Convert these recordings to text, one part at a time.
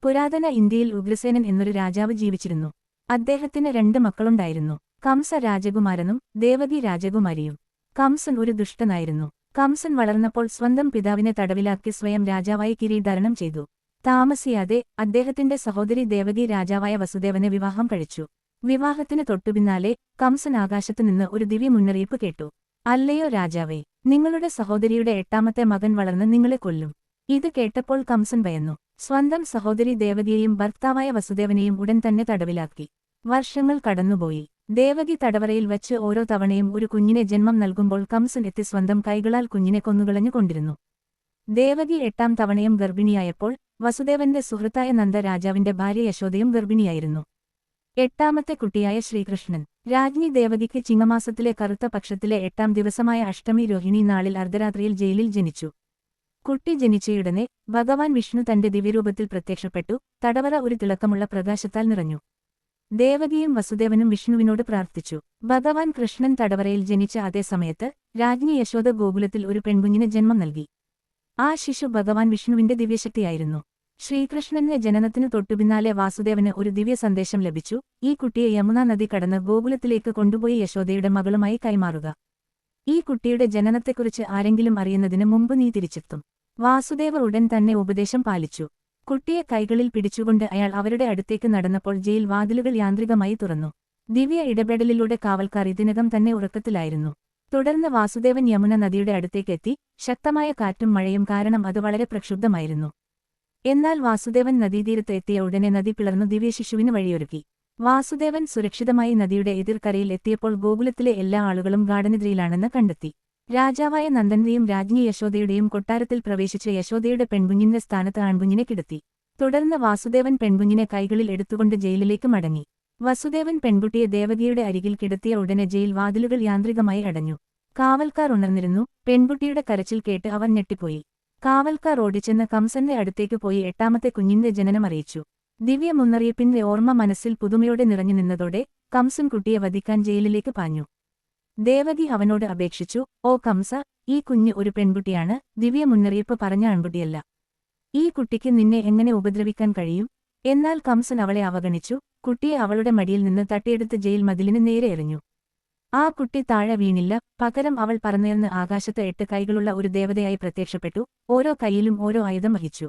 പുരാതന ഇന്ത്യയിൽ ഉഗ്രസേനൻ എന്നൊരു രാജാവ് ജീവിച്ചിരുന്നു. അദ്ദേഹത്തിന് 2 മക്കളുണ്ടായിരുന്നു. കംസ രാജകുമാരനും ദേവകി രാജകുമാരിയും. കംസൻ ഒരു ദുഷ്ടനായിരുന്നു. കംസൻ വളർന്നപ്പോൾ സ്വന്തം പിതാവിനെ തടവിലാക്കി സ്വയം രാജാവായി കിരീടധാരണം ചെയ്തു. താമസിയാതെ അദ്ദേഹത്തിന്റെ സഹോദരി ദേവകി രാജാവായ വസുദേവനെ വിവാഹം കഴിച്ചു. വിവാഹത്തിന് തൊട്ടുപിന്നാലെ കംസൻ ആകാശത്തുനിന്ന് ഒരു ദിവ്യ മുന്നറിയിപ്പ് കേട്ടു. അല്ലയോ രാജാവേ, നിങ്ങളുടെ സഹോദരിയുടെ 8ാമത്തെ മകൻ വളർന്ന് നിങ്ങളെ കൊല്ലും. ഇത് കേട്ടപ്പോൾ കംസൻ ഭയന്നു. സ്വന്തം സഹോദരി ദേവകിയെയും ഭർത്താവായ വസുദേവനെയും ഉടൻ തന്നെ തടവിലാക്കി. വർഷങ്ങൾ കടന്നുപോയി. ദേവകി തടവറയിൽ വച്ച് ഓരോ തവണയും ഒരു കുഞ്ഞിനെ ജന്മം നൽകുമ്പോൾ കംസൻ എത്തി സ്വന്തം കൈകളാൽ കുഞ്ഞിനെ കൊന്നുകളഞ്ഞുകൊണ്ടിരുന്നു. ദേവകി 8ാം തവണയും ഗർഭിണിയായപ്പോൾ വസുദേവന്റെ സുഹൃത്തായ നന്ദ രാജാവിന്റെ ഭാര്യ യശോദയും ഗർഭിണിയായിരുന്നു. 8ാമത്തെ കുട്ടിയായ ശ്രീകൃഷ്ണൻ. രാജ്ഞി ദേവകിക്ക് ചിങ്ങമാസത്തിലെ കറുത്ത പക്ഷത്തിലെ 8ാം ദിവസമായ അഷ്ടമി രോഹിണി നാളിൽ അർദ്ധരാത്രിയിൽ ജയിലിൽ ജനിച്ചു. കുട്ടി ജനിച്ചയുടനെ ഭഗവാൻ വിഷ്ണു തന്റെ ദിവ്യരൂപത്തിൽ പ്രത്യക്ഷപ്പെട്ടു. തടവറ ഒരു തിളക്കമുള്ള പ്രകാശത്താൽ നിറഞ്ഞു. ദേവകിയും വസുദേവനും വിഷ്ണുവിനോട് പ്രാർത്ഥിച്ചു. ഭഗവാൻ കൃഷ്ണൻ തടവറയിൽ ജനിച്ച അതേ സമയത്ത് രാജ്ഞി യശോദ ഗോകുലത്തിൽ ഒരു പെൺകുഞ്ഞിന് ജന്മം നൽകി. ആ ശിശു ഭഗവാൻ വിഷ്ണുവിന്റെ ദിവ്യശക്തിയായിരുന്നു. ശ്രീകൃഷ്ണന്റെ ജനനത്തിനു തൊട്ടുപിന്നാലെ വാസുദേവന് ഒരു ദിവ്യ സന്ദേശം ലഭിച്ചു. ഈ കുട്ടിയെ യമുനാ നദി കടന്ന് ഗോകുലത്തിലേക്ക് കൊണ്ടുപോയി യശോദയുടെ മകളുമായി കൈമാറുക. ഈ കുട്ടിയുടെ ജനനത്തെക്കുറിച്ച് ആരെങ്കിലും അറിയുന്നതിന് മുമ്പ് നീ തിരിച്ചെത്തും. വാസുദേവർ ഉടൻ തന്നെ ഉപദേശം പാലിച്ചു. കുട്ടിയെ കൈകളിൽ പിടിച്ചുകൊണ്ട് അയാൾ അവരുടെ അടുത്തേക്ക് നടന്നപ്പോൾ ജയിൽ വാതിലുകൾ യാന്ത്രികമായി തുറന്നു. ദിവ്യ ഇടപെടലിലൂടെ കാവൽക്കാർ ഇതിനകം തന്നെ ഉറക്കത്തിലായിരുന്നു. തുടർന്ന് വാസുദേവൻ യമുന നദിയുടെ അടുത്തേക്കെത്തി. ശക്തമായ കാറ്റും മഴയും കാരണം അത് വളരെ പ്രക്ഷുബ്ധമായിരുന്നു. എന്നാൽ വാസുദേവൻ നദീതീരത്ത് എത്തിയ ഉടനെ നദി പിളർന്നു ദിവ്യശിശുവിന് വഴിയൊരുക്കി. വാസുദേവൻ സുരക്ഷിതമായി നദിയുടെ എതിർക്കരയിൽ എത്തിയപ്പോൾ ഗോകുലത്തിലെ എല്ലാ ആളുകളും ഗാഠനിദ്രയിലാണെന്ന് കണ്ടെത്തി. രാജാവായ നന്ദന്റെയും രാജ്ഞി യശോദയുടെയും കൊട്ടാരത്തിൽ പ്രവേശിച്ച യശോദയുടെ പെൺകുഞ്ഞിന്റെ സ്ഥാനത്ത് ആൺകുഞ്ഞിനെ കിടത്തി. തുടർന്ന് വാസുദേവൻ പെൺകുഞ്ഞിനെ കൈകളിൽ എടുത്തുകൊണ്ട് ജയിലിലേക്ക് മടങ്ങി. വസുദേവൻ പെൺകുട്ടിയെ ദേവകിയുടെ അരികിൽ കിടത്തിയ ഉടനെ ജയിൽ വാതിലുകൾ യാന്ത്രികമായി അടഞ്ഞു. കാവൽക്കാർ ഉണർന്നിരുന്നു. പെൺകുട്ടിയുടെ കരച്ചിൽ കേട്ട് അവർ ഞെട്ടിപ്പോയി. കാവൽക്കാർ ഓടിച്ചെന്ന് കംസന്റെ അടുത്തേക്ക് പോയി 8ാമത്തെ കുഞ്ഞിന്റെ ജനനം അറിയിച്ചു. ദിവ്യ മുന്നറിയിപ്പിന്റെ ഓർമ്മ മനസ്സിൽ പുതുമയോടെ നിറഞ്ഞു നിന്നതോടെ കംസൻ കുട്ടിയെ വധിക്കാൻ ജയിലിലേക്ക് പാഞ്ഞു. ദേവകി അവനോട് അപേക്ഷിച്ചു, ഓ കംസ, ഈ കുഞ്ഞ് ഒരു പെൺകുട്ടിയാണ്, ദിവ്യ മുന്നറിയിപ്പ് പറഞ്ഞ ആൺകുട്ടിയല്ല. ഈ കുട്ടിക്ക് നിന്നെ എങ്ങനെ ഉപദ്രവിക്കാൻ കഴിയും? എന്നാൽ കംസൻ അവളെ അവഗണിച്ചു. കുട്ടിയെ അവളുടെ മടിയിൽ നിന്ന് തട്ടിയെടുത്ത് ജയിൽ മതിലിന് നേരെ എറിഞ്ഞു. ആ കുട്ടി താഴെ വീണില്ല. പകരം അവൾ പറന്നുയർന്ന് ആകാശത്ത് 8 കൈകളുള്ള ഒരു ദേവതയായി പ്രത്യക്ഷപ്പെട്ടു. ഓരോ കൈയിലും ഓരോ ആയുധം വഹിച്ചു.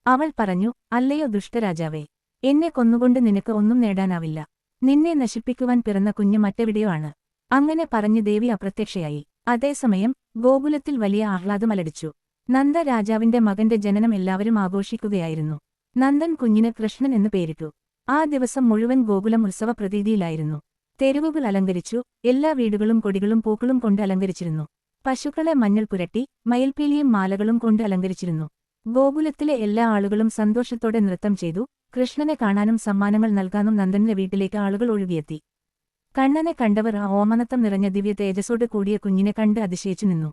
അവൾ പറഞ്ഞു, അല്ലയോ ദുഷ്ടരാജാവേ, എന്നെ കൊന്നുകൊണ്ട് നിനക്ക് ഒന്നും നേടാനാവില്ല. നിന്നെ നശിപ്പിക്കുവാൻ പിറന്ന കുഞ്ഞ് മറ്റെവിടെയോ ആണ്. അങ്ങനെ പറഞ്ഞ് ദേവി അപ്രത്യക്ഷയായി. അതേസമയം ഗോകുലത്തിൽ വലിയ ആഹ്ലാദം അലടിച്ചു. നന്ദ രാജാവിന്റെ മകന്റെ ജനനം എല്ലാവരും ആഘോഷിക്കുകയായിരുന്നു. നന്ദൻ കുഞ്ഞിന് കൃഷ്ണൻ എന്ന് പേരിട്ടു. ആ ദിവസം മുഴുവൻ ഗോകുലം ഉത്സവ പ്രതീതിയിലായിരുന്നു. തെരുവുകൾ അലങ്കരിച്ചു. എല്ലാ വീടുകളും കൊടികളും പൂക്കളും കൊണ്ട് അലങ്കരിച്ചിരുന്നു. പശുക്കളെ മഞ്ഞൾ പുരട്ടി മയിൽപ്പീലിയും മാലകളും കൊണ്ട് അലങ്കരിച്ചിരുന്നു. ഗോകുലത്തിലെ എല്ലാ ആളുകളും സന്തോഷത്തോടെ നൃത്തം ചെയ്തു. കൃഷ്ണനെ കാണാനും സമ്മാനങ്ങൾ നൽകാനും നന്ദന്റെ വീട്ടിലേക്ക് ആളുകൾ ഒഴുകിയെത്തി. കണ്ണനെ കണ്ടവർ ആ ഓമനത്തം നിറഞ്ഞ ദിവ്യ തേജസ്സോട് കൂടിയ കുഞ്ഞിനെ കണ്ട് അതിശയിച്ചു നിന്നു.